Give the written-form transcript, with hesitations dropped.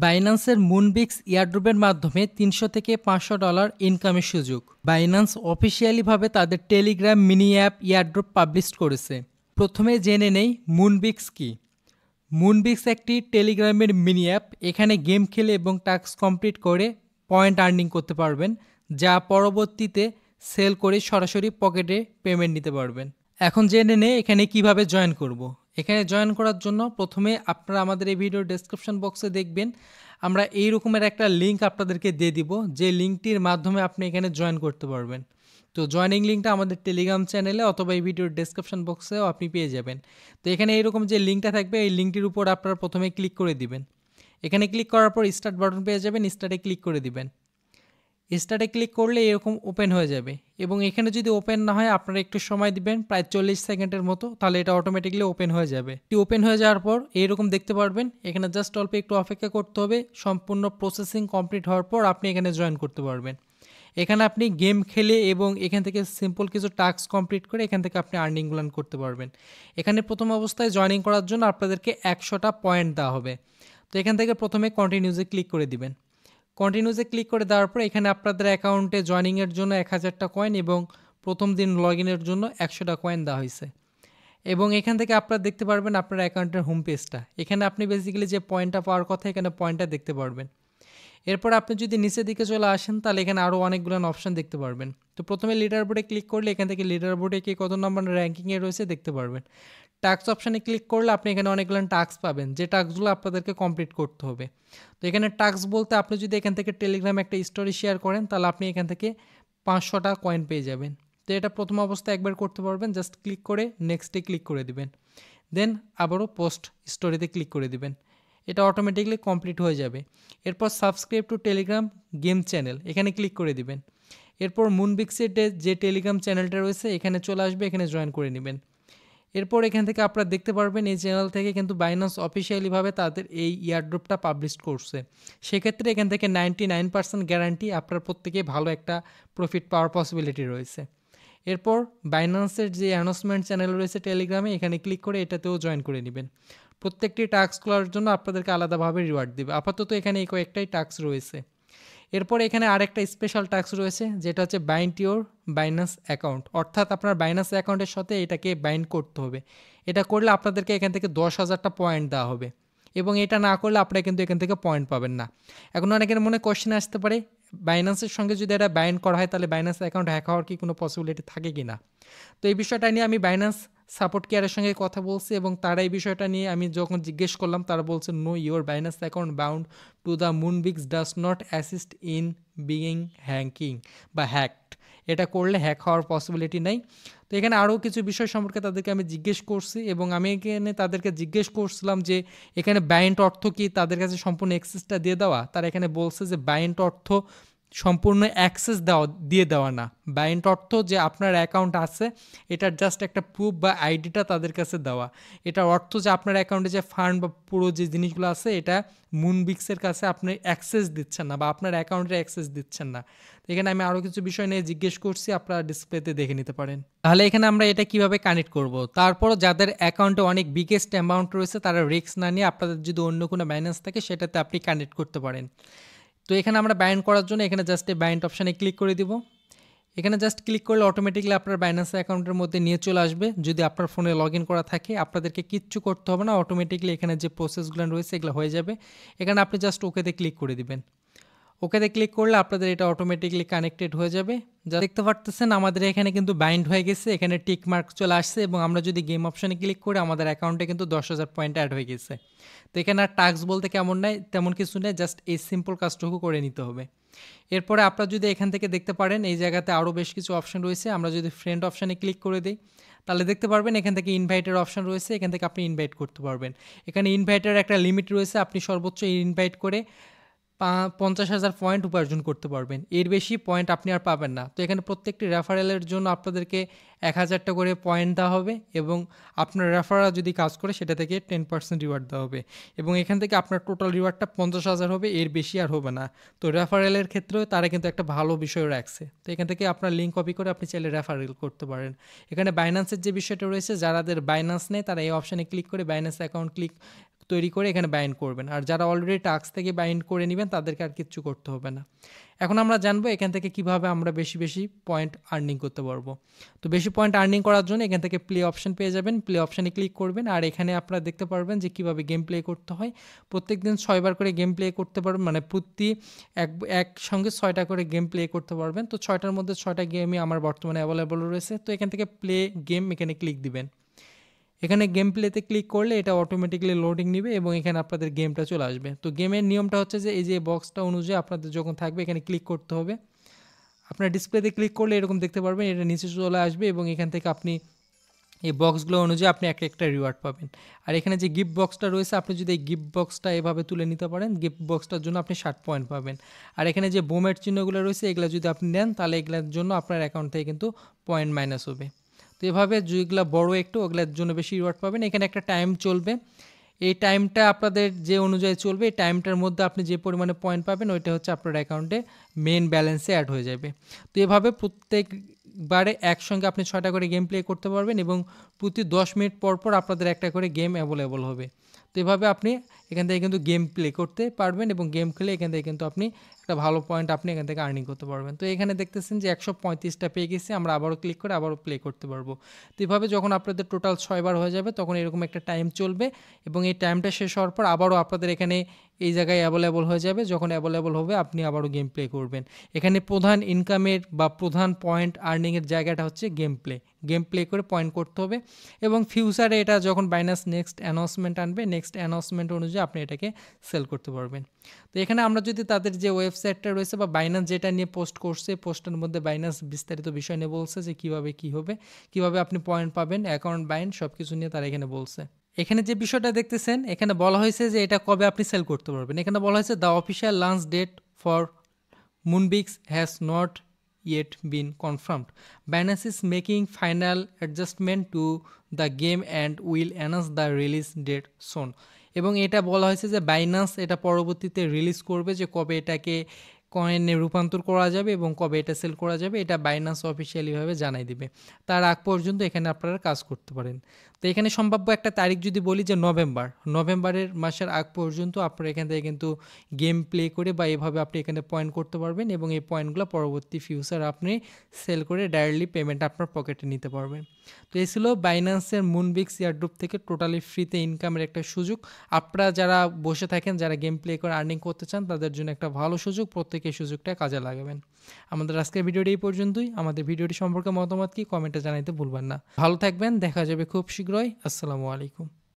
বাইন্যান্সের Moonbix এয়ারড্রপের মাধ্যমে $300 থেকে $500 ইনকামের সুযোগ। বাইন্যান্স অফিসিয়ালিভাবে তাদের Telegram mini app airdrop publish করেছে। প্রথমে জেনে নেই মুনবিক্স কি। মুনবিক্স একটি টেলিগ্রামের মিনি অ্যাপ। এখানে গেম খেলে এবং টাস্ক কমপ্লিট করে পয়েন্ট আর্নিং করতে পারবেন, যা পরবর্তীতে সেল করে সরাসরি পকেটে পেমেন্ট নিতে পারবেন। এখন জেনে নেই এখানে কিভাবে জয়েন করব। এখানে জয়েন করার জন্য প্রথমে আপনারা আমাদের এই ভিডিওর ডেসক্রিপশন বক্সে দেখবেন আমরা এই রকমের একটা লিঙ্ক আপনাদেরকে দিয়ে দিব, যে লিঙ্কটির মাধ্যমে আপনি এখানে জয়েন করতে পারবেন। তো জয়েনিং লিঙ্কটা আমাদের টেলিগ্রাম চ্যানেলে অথবা এই ভিডিওর ডেসক্রিপশন বক্সেও আপনি পেয়ে যাবেন। তো এখানে এইরকম যে লিঙ্কটা থাকবে এই লিঙ্কটির উপর আপনারা প্রথমে ক্লিক করে দিবেন। এখানে ক্লিক করার পর স্টার্ট বাটন পেয়ে যাবেন, স্টার্টে ক্লিক করে দিবেন। স্টার্টে ক্লিক করলে এরকম ওপেন হয়ে যাবে এবং এখানে যদি ওপেন না হয় আপনারা একটু সময় দিবেন, প্রায় 40 সেকেন্ডের মতো, তাহলে এটা অটোমেটিকলি ওপেন হয়ে যাবে। ওপেন হয়ে যাওয়ার পর এইরকম দেখতে পারবেন। এখানে জাস্ট অল্প একটু অপেক্ষা করতে হবে। সম্পূর্ণ প্রসেসিং কমপ্লিট হওয়ার পর আপনি এখানে জয়েন করতে পারবেন। এখানে আপনি গেম খেলে এবং এখান থেকে সিম্পল কিছু টাস্ক কমপ্লিট করে এখান থেকে আপনি আর্নিংগুলো করতে পারবেন। এখানে প্রথম অবস্থায় জয়েনিং করার জন্য আপনাদেরকে 100টা পয়েন্ট দেওয়া হবে। তো এখান থেকে প্রথমে কন্টিনিউজে ক্লিক করে দিবেন। কন্টিনিউজে ক্লিক করে দেওয়ার পর এখানে আপনাদের অ্যাকাউন্টে জয়েনিংয়ের জন্য 1000টা কয়েন এবং প্রথম দিন লগ ইনের জন্য 100টা কয়েন দেওয়া হয়েছে। এবং এখান থেকে আপনারা দেখতে পারবেন আপনার অ্যাকাউন্টের হোম পেজটা। এখানে আপনি বেসিক্যালি যে পয়েন্টটা পাওয়ার কথা এখানে পয়েন্টটা দেখতে পারবেন। এরপর আপনি যদি নিচের দিকে চলে আসেন তাহলে এখানে আরও অনেকগুলো অপশান দেখতে পারবেন। তো প্রথমে লিডার বোর্ডে ক্লিক করলে এখান থেকে লিডার বোর্ডে কে কত নম্বর র্যাঙ্কিংয়ে রয়েছে দেখতে পারবেন। টাস্ক অপশানে ক্লিক করলে আপনি এখানে অনেকগুলো টাস্ক পাবেন, যে টাস্কগুলো আপনাদেরকে কমপ্লিট করতে হবে। তো এখানে টাস্ক বলতে আপনি যদি এখান থেকে টেলিগ্রামে একটা স্টোরি শেয়ার করেন তাহলে আপনি এখান থেকে 500টা কয়েন পেয়ে যাবেন। তো এটা প্রথম অবস্থায় একবার করতে পারবেন, জাস্ট ক্লিক করে নেক্সটে ক্লিক করে দিবেন। দেন আবারও পোস্ট স্টোরিতে ক্লিক করে দিবেন। এটা অটোমেটিকলি কমপ্লিট হয়ে যাবে। এরপর subscribe to Telegram game channel এখানে ক্লিক করে দিবেন। এরপর মুনবিক্সের যে টেলিগ্রাম চ্যানেলটা রয়েছে এখানে চলে আসবে, এখানে জয়েন করে নেবেন। এরপর এখান থেকে আপনারা দেখতে পারবেন এই চ্যানেল থেকে কিন্তু বাইন্যান্স অফিসিয়ালিভাবে তাদের এই ইয়ারড্রপটা পাবলিশ করছে। সেক্ষেত্রে এখান থেকে 99% গ্যারান্টি আপনার প্রত্যেকেই ভালো একটা প্রফিট পাওয়ার পসিবিলিটি রয়েছে। এরপর বাইন্যান্সের যে অ্যানাউন্সমেন্ট চ্যানেল রয়েছে টেলিগ্রামে এখানে ক্লিক করে এটাতেও জয়েন করে নেবেন। প্রত্যেকটি টাস্ক করার জন্য আপনাদেরকে আলাদাভাবে রিওয়ার্ড দেবে। আপাতত এখানে এই কয়েকটাই টাস্ক রয়েছে। এরপর এখানে আরেকটা স্পেশাল টাস্ক রয়েছে যেটা হচ্ছে বাইন্ড ইওর বাইন্যান্স অ্যাকাউন্ট, অর্থাৎ আপনার বাইন্যান্স অ্যাকাউন্টের সাথে এটাকে বাইন্ড করতে হবে। এটা করলে আপনাদেরকে এখান থেকে 10,000টা পয়েন্ট দেওয়া হবে এবং এটা না করলে আপনারা কিন্তু এখান থেকে পয়েন্ট পাবেন না। এখন অনেকের মনে কোশ্চেন আসতে পারে বাইন্যান্সের সঙ্গে যদি এটা বাইন্ড করা হয় তাহলে বাইন্যান্স অ্যাকাউন্ট হ্যাক হওয়ার কি কোনো পসিবিলিটি থাকে কি না। তো এই বিষয়টা নিয়ে আমি বাইন্যান্স সাপোর্ট কেয়ারের সঙ্গে কথা বলছি এবং তারা এই বিষয়টা নিয়ে আমি যখন জিজ্ঞেস করলাম তারা বলছে no, your Binance account bound to the Moonbix does not assist in being hacking বা হ্যাকড। এটা করলে হ্যাক হওয়ার পসিবিলিটি নেই। তো এখানে আরও কিছু বিষয় সম্পর্কে তাদেরকে আমি জিজ্ঞেস করছি এবং আমি এখানে তাদেরকে জিজ্ঞেস করছিলাম যে এখানে বাইন্ড অর্থ কি তাদের কাছে সম্পূর্ণ অ্যাক্সেসটা দিয়ে দেওয়া। তারা এখানে বলছে যে বাইন্ড অর্থ সম্পূর্ণ অ্যাক্সেস দিয়ে দেওয়া না। বাইন্ড অর্থ যে আপনার অ্যাকাউন্ট আছে এটার জাস্ট একটা প্রুফ বা আইডিটা তাদের কাছে দেওয়া। এটার অর্থ যে আপনার অ্যাকাউন্টে যে ফান্ড বা পুরো যে জিনিসগুলো আছে এটা মুনবিক্সের কাছে আপনি অ্যাক্সেস দিচ্ছেন না বা আপনার অ্যাকাউন্টের অ্যাক্সেস দিচ্ছেন না। এখানে আমি আরও কিছু বিষয় নিয়ে জিজ্ঞেস করছি, আপনারা ডিসপ্লেতে দেখে নিতে পারেন। তাহলে এখানে আমরা এটা কিভাবে কানেক্ট করব। তারপরও যাদের অ্যাকাউন্টে অনেক বিগেস্ট অ্যামাউন্ট রয়েছে তারা রিস্ক না নিয়ে আপনাদের যদি অন্য কোনো ব্যালেন্স থাকে সেটাতে আপনি কানেক্ট করতে পারেন। তো এখানে আমরা বাইন্ড করার জন্য এখানে জাস্ট এই বাইন্ড অপশানে ক্লিক করে দিব। এখানে জাস্ট ক্লিক করলে অটোমেটিকলি আপনার বাইন্যান্স অ্যাকাউন্টের মধ্যে নিয়ে চলে আসবে। যদি আপনার ফোনে লগ ইন করা থাকে আপনাদেরকে কিচ্ছু করতে হবে না, অটোমেটিকলি এখানে যে প্রসেসগুলো রয়েছে এগুলো হয়ে যাবে। এখানে আপনি জাস্ট ওকেতে ক্লিক করে দিবেন। ওকেতে ক্লিক করলে আপনাদের এটা অটোমেটিকলি কানেক্টেড হয়ে যাবে। যা দেখতে পারতেছেন আমাদের এখানে কিন্তু বাইন্ড হয়ে গেছে, এখানে টিক মার্ক চলে আসছে এবং আমরা যদি গেম অপশানে ক্লিক করি আমাদের অ্যাকাউন্টে কিন্তু 10,000 পয়েন্ট অ্যাড হয়ে গেছে। তো এখানে আর টাস্ক বলতে কেমন নেই তেমন কিছু নেই, জাস্ট এই সিম্পল কাজটুকু করে নিতে হবে। এরপরে আপনারা যদি এখান থেকে দেখতে পারেন এই জায়গাতে আরও বেশ কিছু অপশান রয়েছে। আমরা যদি ফ্রেন্ড অপশানে ক্লিক করে দিই তাহলে দেখতে পারবেন এখান থেকে ইনভাইটের অপশান রয়েছে, এখান থেকে আপনি ইনভাইট করতে পারবেন। এখানে ইনভাইটের একটা লিমিট রয়েছে, আপনি সর্বোচ্চ ইনভাইট করে 50,000 পয়েন্ট উপার্জন করতে পারবেন, এর বেশি পয়েন্ট আপনি আর পাবেন না। তো এখানে প্রত্যেকটি রেফারেলের জন্য আপনাদেরকে 1000টা করে পয়েন্ট দেওয়া হবে এবং আপনার রেফারাল যদি কাজ করে সেটা থেকে 10% রিওয়ার্ড দেওয়া হবে এবং এখান থেকে আপনার টোটাল রিওয়ার্ডটা 50,000 হবে, এর বেশি আর হবে না। তো রেফারেলের ক্ষেত্রেও তারা কিন্তু একটা ভালো বিষয় রাখছে। তো এখান থেকে আপনার লিঙ্ক কপি করে আপনি চাইলে রেফারেল করতে পারেন। এখানে বাইন্যান্সের যে বিষয়টা রয়েছে যাদের বাইন্যান্স নেই তারা এই অপশানে ক্লিক করে বাইন্যান্স অ্যাকাউন্ট তৈরি করে এখানে বাইন্ড করবেন। আর যারা অলরেডি টাস্ক থেকে বাইন্ড করে নেবেন তাদেরকে আর কিচ্ছু করতে হবে না। এখন আমরা জানবো এখান থেকে কিভাবে আমরা বেশি বেশি পয়েন্ট আর্নিং করতে পারবো। তো বেশি পয়েন্ট আর্নিং করার জন্য এখান থেকে প্লে অপশন পেয়ে যাবেন, প্লে অপশানে ক্লিক করবেন। আর এখানে আপনারা দেখতে পারবেন যে কীভাবে গেম প্লে করতে হয়। প্রত্যেক দিন 6 বার করে গেম প্লে করতে পারবেন, মানে প্রতি একসঙ্গে 6টা করে গেম প্লে করতে পারবেন। তো 6টার মধ্যে 6টা গেমই আমার বর্তমানে অ্যাভেলেবল রয়েছে। তো এখান থেকে প্লে গেম এখানে ক্লিক দিবেন। এখানে গেম প্লেতে ক্লিক করলে এটা অটোমেটিক্যালি লোডিং নেবে এবং এখানে আপনাদের গেমটা চলে আসবে। তো গেমের নিয়মটা হচ্ছে যে এই যে বক্সটা অনুযায়ী আপনাদের যখন থাকবে এখানে ক্লিক করতে হবে। আপনার ডিসপ্লেতে ক্লিক করলে এরকম দেখতে পারবেন, এটা নিচে চলে আসবে এবং এখান থেকে আপনি এই বক্সগুলো অনুযায়ী আপনি একটা রিওয়ার্ড পাবেন। আর এখানে যে গিফট বক্সটা রয়েছে, আপনি যদি এই গিফট বক্সটা এভাবে তুলে নিতে পারেন, গিফট বক্সটার জন্য আপনি 60 পয়েন্ট পাবেন। আর এখানে যে বোমের চিহ্নগুলো রয়েছে এগুলো যদি আপনি নেন তাহলে এগুলোর জন্য আপনার অ্যাকাউন্ট থেকে কিন্তু পয়েন্ট মাইনাস হবে। তো এভাবে যেগুলো বড় একটু ওগুলোর জন্য বেশি রিওয়ার্ড পাবেন। এখানে একটা টাইম চলবে, এই টাইমটা আপনাদের যে অনুযায়ী চলবে, এই টাইমটার মধ্যে আপনি যে পরিমাণে পয়েন্ট পাবেন ওইটা হচ্ছে আপনার অ্যাকাউন্টে মেন ব্যালেন্সে অ্যাড হয়ে যাবে। তো এভাবে প্রত্যেকবারে একসঙ্গে আপনি 6টা করে গেম প্লে করতে পারবেন এবং প্রতি 10 মিনিট পর পর আপনাদের একটা করে গেম অ্যাভেলেবল হবে। তো এভাবে আপনি এখান থেকে কিন্তু গেম প্লে করতে পারবেন এবং গেম খেলে এখান থেকে কিন্তু আপনি একটা ভালো পয়েন্ট আপনি এখান থেকে আর্নিং করতে পারবেন। তো এখানে দেখতেছেন যে 135টা পেয়ে গেছে, আমরা আবারও ক্লিক করে আবারও প্লে করতে পারবো। তো এভাবে যখন আপনাদের টোটাল 6 বার হয়ে যাবে তখন এরকম একটা টাইম চলবে এবং এই টাইমটা শেষ হওয়ার পর আবারও আপনাদের এখানে এই জায়গায় অ্যাভেলেবল হয়ে যাবে। যখন অ্যাভেলেবল হবে আপনি আবারও গেম প্লে করবেন। এখানে প্রধান ইনকামের বা প্রধান পয়েন্ট আর্নিংয়ের জায়গাটা হচ্ছে গেম প্লে। গেম প্লে করে পয়েন্ট করতে হবে এবং ফিউচারে এটা যখন বাইনান্স নেক্সট অ্যানাউন্সমেন্ট আনবে, নেক্সট অ্যানাউন্সমেন্ট অনুযায়ী আপনি এটাকে সেল করতে পারবেন। তো এখানে আমরা যদি তাদের যে ওয়েবসাইটটা রয়েছে বা বাইনান্স যেটা নিয়ে পোস্ট করছে, পোস্টের মধ্যে বাইনান্স বিস্তারিত বিষয় নিয়ে বলছে যে কীভাবে কী হবে, কীভাবে আপনি পয়েন্ট পাবেন, অ্যাকাউন্ট বাইন্ড সব কিছু নিয়ে তারা এখানে বলছে। এখানে যে বিষয়টা দেখতেছেন এখানে বলা হয়েছে যে এটা কবে আপনি সেল করতে পারবেন। এখানে বলা হয়েছে the official launch date for Moonbix has not yet been confirmed. Binance is making final adjustment to the game and will announce the release date soon. এবং এটা বলা হয়েছে যে বাইনান্স এটা পরবর্তীতে রিলিজ করবে যে কবে এটাকে কয়েনে রূপান্তর করা যাবে এবং কবে এটা সেল করা যাবে, এটা বাইনান্স অফিসিয়ালিভাবে জানাই দিবে। তার আগ পর্যন্ত এখানে আপনারা কাজ করতে পারেন। তো এখানে সম্ভাব্য একটা তারিখ যদি বলি যে নভেম্বরের মাসের আগ পর্যন্ত আপনারা এখান থেকে কিন্তু গেম প্লে করে বা এভাবে আপনি এখানে পয়েন্ট করতে পারবেন এবং এই পয়েন্টগুলো পরবর্তী ফিউচার আপনি সেল করে ডাইরেক্টলি পেমেন্ট আপনার পকেটে নিতে পারবেন। তো এই ছিল বাইনান্সের মুনবিক্স এয়ারড্রপ থেকে টোটালি ফ্রিতে ইনকামের একটা সুযোগ। আপনারা যারা বসে থাকেন, যারা গেম প্লে করে আর্নিং করতে চান তাদের জন্য একটা ভালো সুযোগ, প্রত্যেকে এই সুযোগটা কাজে লাগাবেন। আমাদের আজকের ভিডিওটি এই পর্যন্তই। আমাদের ভিডিওটি সম্পর্কে মতামত কি কমেন্টে জানাইতে ভুলবেন না। ভালো থাকবেন, দেখা যাবে খুব শীঘ্রই। আসসালামু আলাইকুম।